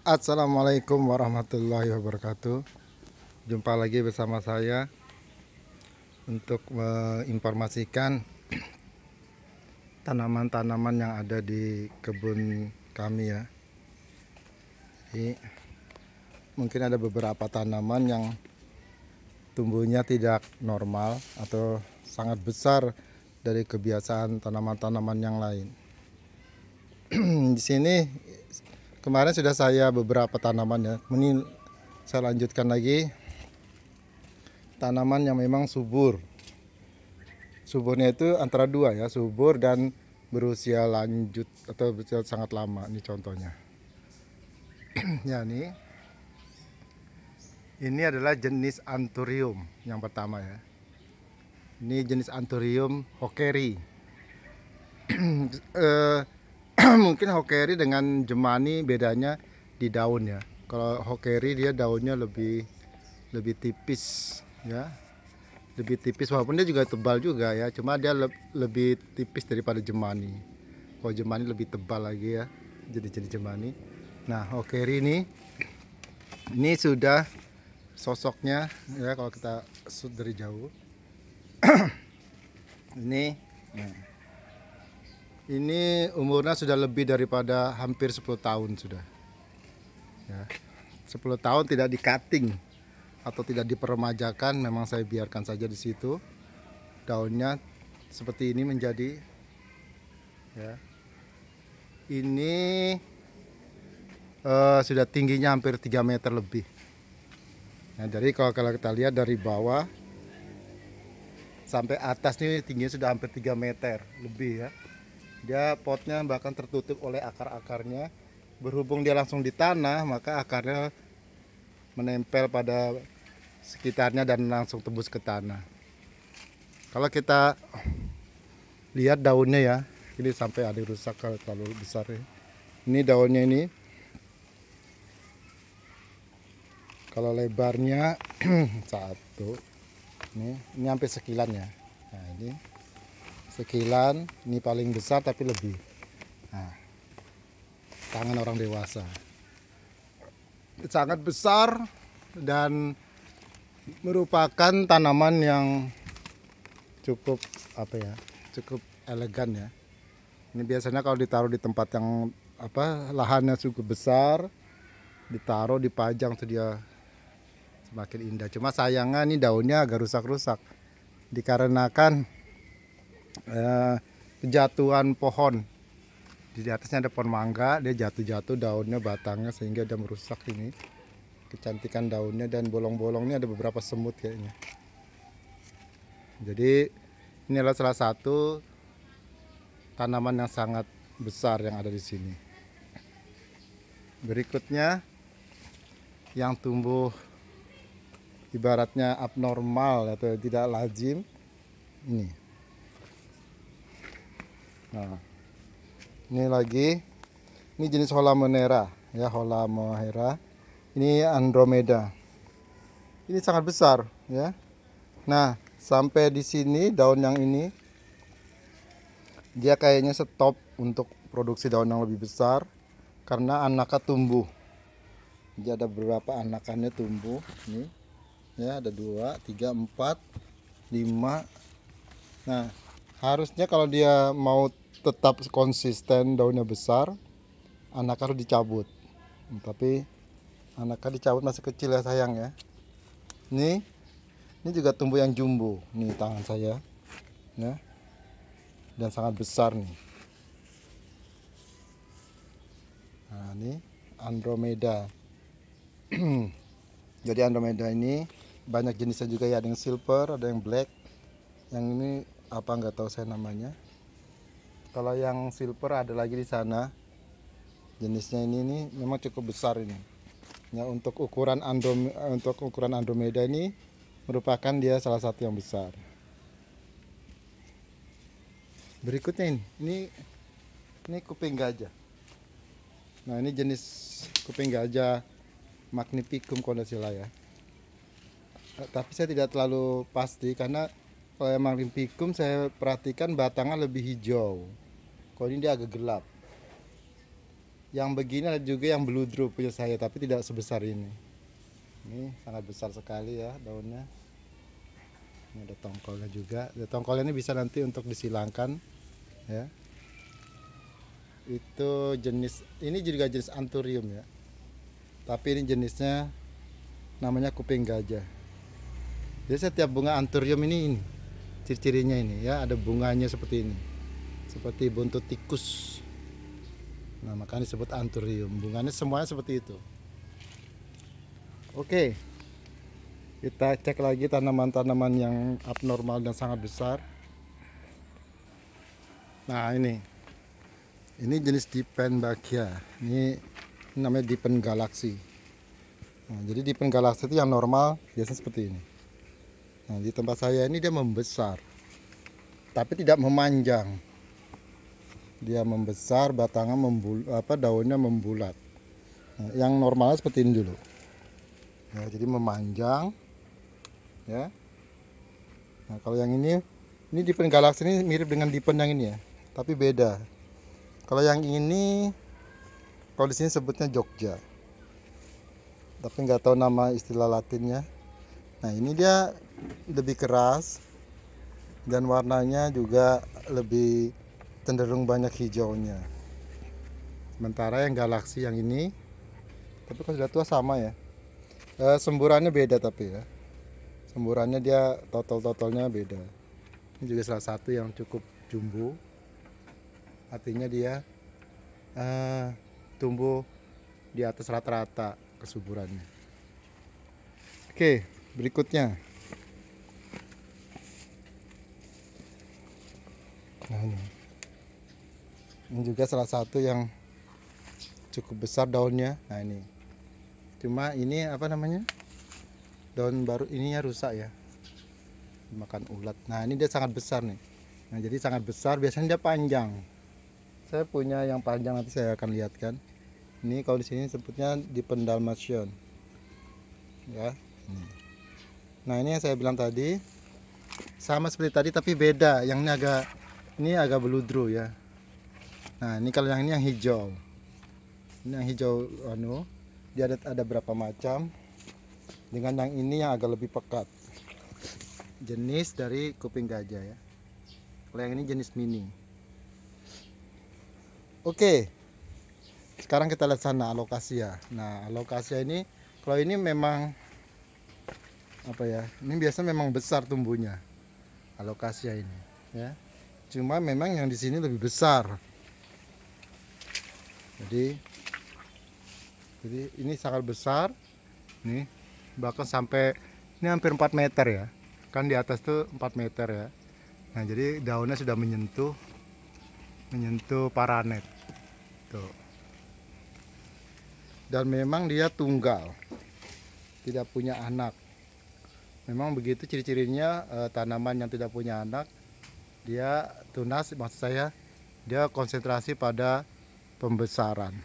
Assalamualaikum warahmatullahi wabarakatuh. Jumpa lagi bersama saya untuk menginformasikan tanaman-tanaman yang ada di kebun kami ya. Jadi, mungkin ada beberapa tanaman yang tumbuhnya tidak normal atau sangat besar dari kebiasaan tanaman-tanaman yang lain. Di sini kemarin sudah saya beberapa tanaman ya. Ini saya lanjutkan lagi tanaman yang memang subur. Suburnya itu antara dua ya, subur dan berusia lanjut atau berusia sangat lama. Ini contohnya. Ya ini adalah jenis Anthurium yang pertama ya. Ini jenis Anthurium Hokeri. Mungkin Hokeri dengan Jemani bedanya di daun ya. Kalau Hokeri dia daunnya lebih tipis ya, lebih tipis walaupun dia juga tebal juga ya, cuma dia lebih tipis daripada Jemani. Kalau Jemani lebih tebal lagi ya, jadi Jemani. Nah Hokeri ini sudah sosoknya ya, kalau kita shoot dari jauh ini nah, ini umurnya sudah lebih daripada hampir 10 tahun sudah ya. 10 tahun tidak di-cutting atau tidak diperemajakan, memang saya biarkan saja di situ. Daunnya seperti ini menjadi ya. Ini sudah tingginya hampir 3 meter lebih. Nah, jadi kalau kita lihat dari bawah sampai atas nih tingginya sudah hampir 3 meter lebih ya. Dia potnya bahkan tertutup oleh akar-akarnya. Berhubung dia langsung di tanah, maka akarnya menempel pada sekitarnya dan langsung tembus ke tanah. Kalau kita lihat daunnya ya, ini sampai ada rusak kalau terlalu besar ya. Ini daunnya ini, kalau lebarnya satu, ini sampai sekilan ya. Nah ini sekilan, ini paling besar tapi lebih. Nah, tangan orang dewasa. Sangat besar dan merupakan tanaman yang cukup cukup elegan ya. Ini biasanya kalau ditaruh di tempat yang lahannya cukup besar, ditaruh dipajang tuh dia semakin indah. Cuma sayangnya ini daunnya agak rusak-rusak dikarenakan kejatuhan pohon. Di atasnya ada pohon mangga, dia jatuh-jatuh daunnya, batangnya, sehingga dia merusak ini kecantikan daunnya, dan bolong-bolongnya ada beberapa semut kayaknya. Jadi ini adalah salah satu tanaman yang sangat besar yang ada di sini. Berikutnya yang tumbuh ibaratnya abnormal atau tidak lazim ini. Nah, ini lagi, ini jenis Holamonera ya, Holamonera. Ini Andromeda. Ini sangat besar ya. Nah, sampai di sini daun yang ini dia kayaknya stop untuk produksi daun yang lebih besar karena anaknya tumbuh. Jadi ada beberapa anakannya tumbuh nih. Ya, ada 2, 3, 4, 5. Nah, harusnya kalau dia mau tetap konsisten daunnya besar, anak harus dicabut. Tapi anaknya dicabut masih kecil ya, sayang ya. Ini juga tumbuh yang jumbo. Nih tangan saya. Ya. Dan sangat besar nih. Nah, ini Andromeda. Jadi Andromeda ini banyak jenisnya juga ya, ada yang silver, ada yang black. Yang ini apa nggak tahu saya namanya. Kalau yang silver ada lagi di sana. Jenisnya ini nih memang cukup besar ini. Ya, untuk ukuran Andromeda ini merupakan dia salah satu yang besar. Berikutnya ini kuping gajah. Nah, ini jenis kuping gajah Magnificum condensila ya. Tapi saya tidak terlalu pasti karena kalau yang Magnificum saya perhatikan batangnya lebih hijau. Kalau ini dia agak gelap. Yang begini ada juga yang bludru punya saya, tapi tidak sebesar ini. Ini sangat besar sekali ya daunnya. Ini ada tongkolnya juga. Tongkolnya ini bisa nanti untuk disilangkan ya. Itu jenis, ini juga jenis anthurium ya. Tapi ini jenisnya namanya kuping gajah. Jadi setiap bunga anthurium ini ciri-cirinya ini ya, ada bunganya seperti ini. Seperti buntut tikus. Nah, makanya disebut anthurium. Bunganya semuanya seperti itu. Oke. Kita cek lagi tanaman-tanaman yang abnormal dan sangat besar. Nah, ini jenis Dipenbachia. Ini namanya Dipen Galaxy. Nah, jadi Dipen Galaxy itu yang normal biasanya seperti ini. Nah, di tempat saya ini dia membesar, tapi tidak memanjang. Dia membesar, batangnya daunnya membulat. Nah, yang normalnya seperti ini dulu. Ya, jadi memanjang. Ya. Nah, kalau yang ini Dipen Galaxy ini mirip dengan Dipen yang ini ya, tapi beda. Kalau yang ini, kalau di sini sebutnya Jogja, tapi nggak tahu nama istilah latinnya. Nah, ini dia lebih keras dan warnanya juga lebih cenderung banyak hijaunya. Sementara yang galaksi yang ini, tapi kalau sudah tua sama ya. Semburannya beda tapi ya. Semburannya dia total-totalnya beda. Ini juga salah satu yang cukup jumbo. Artinya dia tumbuh di atas rata-rata kesuburannya. Oke, berikutnya. Nah, ini juga salah satu yang cukup besar daunnya. Nah, ini. Cuma ini apa namanya? Daun baru ininya rusak ya. Makan ulat. Nah, ini dia sangat besar nih. Nah, jadi sangat besar, biasanya dia panjang. Saya punya yang panjang, nanti saya akan lihatkan. Ini kalau di sini sebutnya Dipen Dalmatian. Ya. Nah, ini yang saya bilang tadi sama seperti tadi tapi beda. Yang ini agak beludru ya. Nah, ini kalau yang ini yang hijau. Ini yang hijau dia ada berapa macam. Dengan yang ini yang agak lebih pekat. Jenis dari kuping gajah ya. Kalau yang ini jenis mini. Oke. Sekarang kita lihat sana alokasia. Nah, alokasia ini kalau ini memang apa ya? Ini biasanya memang besar tumbuhnya. Alokasia ini, ya. Cuma memang yang di sini lebih besar. Jadi ini sangat besar. Nih, bahkan sampai ini hampir 4 meter ya. Kan di atas tuh 4 meter ya. Nah, jadi daunnya sudah menyentuh paranet. Tuh. Dan memang dia tunggal, tidak punya anak. Memang begitu ciri-cirinya. Tanaman yang tidak punya anak dia tunas, maksud saya dia konsentrasi pada pembesaran.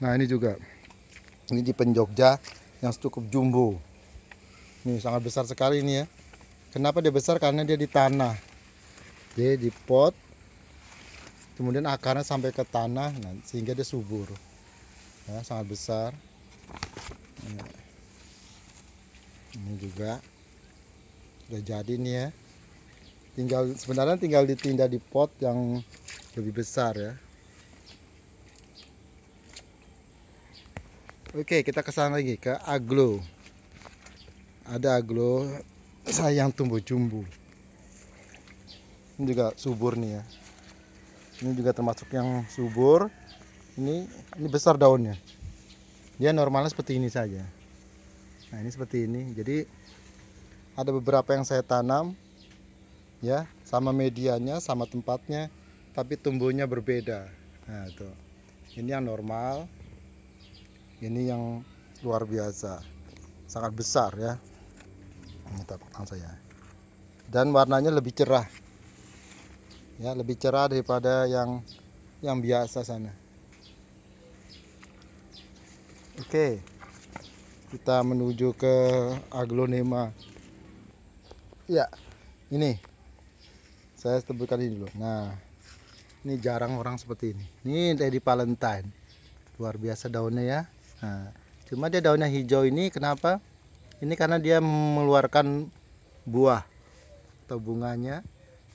Nah, ini juga ini Dipen Jogja yang cukup jumbo. Ini sangat besar sekali ini ya. Kenapa dia besar? Karena dia di tanah, dia di pot, kemudian akarnya sampai ke tanah, nah, sehingga dia subur. Ya, sangat besar. Ini juga udah jadi nih ya. Sebenarnya tinggal ditindak di pot yang lebih besar ya. Oke, kita kesana lagi ke aglo. Ada aglo sayang tumbuh jumbo. Ini juga subur nih ya. Ini juga termasuk yang subur. Ini besar daunnya. Dia normalnya seperti ini saja. Nah, ini seperti ini. Jadi ada beberapa yang saya tanam ya, sama medianya, sama tempatnya, tapi tumbuhnya berbeda. Nah, tuh. Ini yang normal. Ini yang luar biasa. Sangat besar ya. Ini tapak tangan saya. Dan warnanya lebih cerah. Ya, lebih cerah daripada yang biasa sana. Oke, kita menuju ke aglonema. Ya, ini saya sebutkan ini dulu. Nah, Ini jarang orang seperti ini. Ini Lady Valentine. Luar biasa daunnya ya. Nah, cuma dia daunnya hijau ini kenapa? Ini karena dia mengeluarkan buah atau bunganya,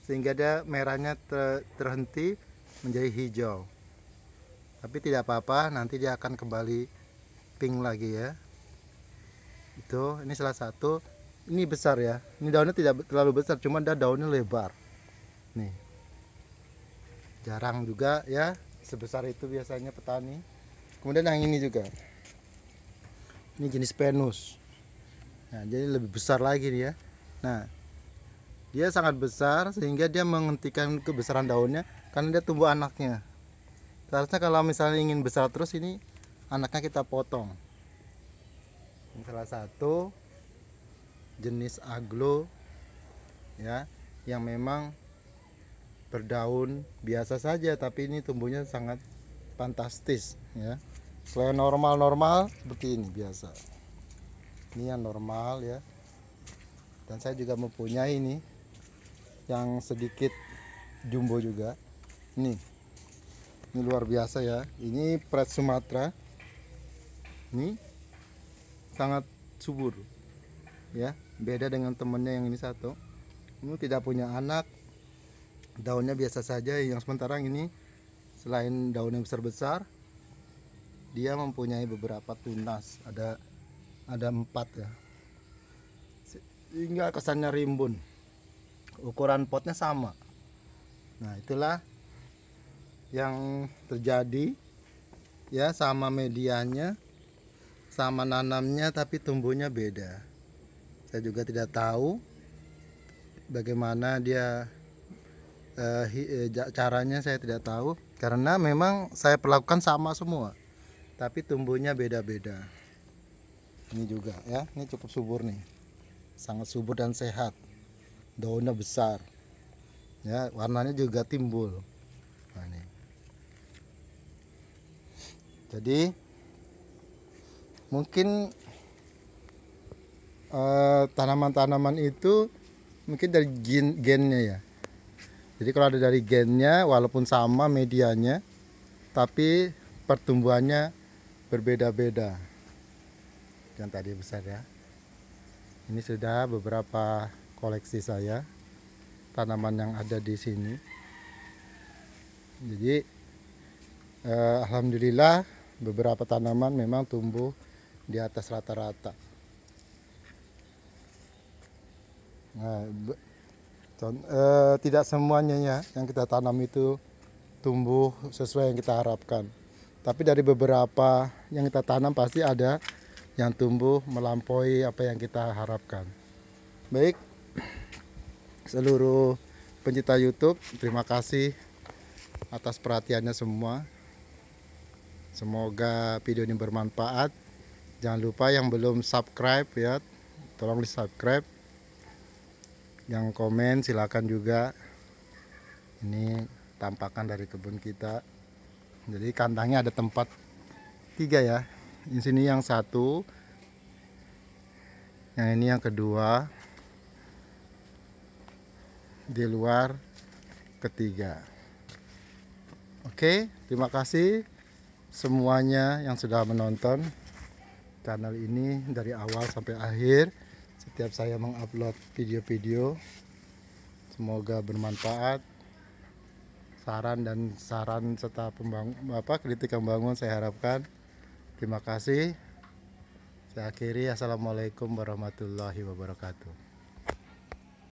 sehingga dia merahnya terhenti menjadi hijau. Tapi tidak apa-apa, nanti dia akan kembali pink lagi ya. Ini salah satu. Ini besar ya. Ini daunnya tidak terlalu besar, cuma daunnya lebar. Nih. Jarang juga ya sebesar itu biasanya petani. Kemudian yang ini juga. Ini jenis Venus. Nah, jadi lebih besar lagi nih ya. Nah, dia sangat besar sehingga dia menghentikan kebesaran daunnya karena dia tumbuh anaknya. Seharusnya kalau misalnya ingin besar terus, ini anaknya kita potong. Ini salah satu jenis aglo ya, yang memang berdaun biasa saja, tapi ini tumbuhnya sangat fantastis ya. Selain normal seperti ini biasa. Ini yang normal ya. Dan saya juga mempunyai ini yang sedikit jumbo juga. Ini luar biasa ya. Ini Pret Sumatera. Ini sangat subur ya. Beda dengan temennya yang ini satu. Ini tidak punya anak. Daunnya biasa saja. Yang sementara ini selain daunnya besar-besar, dia mempunyai beberapa tunas. Ada 4 ya. Sehingga kesannya rimbun. Ukuran potnya sama. Nah, itulah yang terjadi ya, sama medianya, sama nanamnya, tapi tumbuhnya beda. Saya juga tidak tahu bagaimana dia caranya, saya tidak tahu karena memang saya perlakukan sama semua, tapi tumbuhnya beda-beda. Ini juga ya, ini cukup subur nih, sangat subur dan sehat, daunnya besar ya, warnanya juga timbul. Nah, ini. Jadi mungkin tanaman-tanaman itu mungkin dari gennya ya. Jadi kalau ada dari gennya, walaupun sama medianya, tapi pertumbuhannya berbeda-beda. Yang tadi besar ya. Ini sudah beberapa koleksi saya, tanaman yang ada di sini. Jadi alhamdulillah beberapa tanaman memang tumbuh di atas rata-rata. Nah, tidak semuanya ya yang kita tanam itu tumbuh sesuai yang kita harapkan, tapi dari beberapa yang kita tanam pasti ada yang tumbuh melampaui apa yang kita harapkan. Baik, seluruh pencinta YouTube, terima kasih atas perhatiannya semua. Semoga video ini bermanfaat. Jangan lupa yang belum subscribe ya, tolong di subscribe. Yang komen silakan juga. Ini tampakan dari kebun kita. Jadi kandangnya ada tempat 3 ya. Di sini yang 1, yang ini yang kedua, di luar ketiga. Oke, terima kasih semuanya yang sudah menonton channel ini dari awal sampai akhir. Setiap saya mengupload video-video, semoga bermanfaat. Saran serta kritik yang membangun saya harapkan. Terima kasih. Saya akhiri, assalamualaikum warahmatullahi wabarakatuh.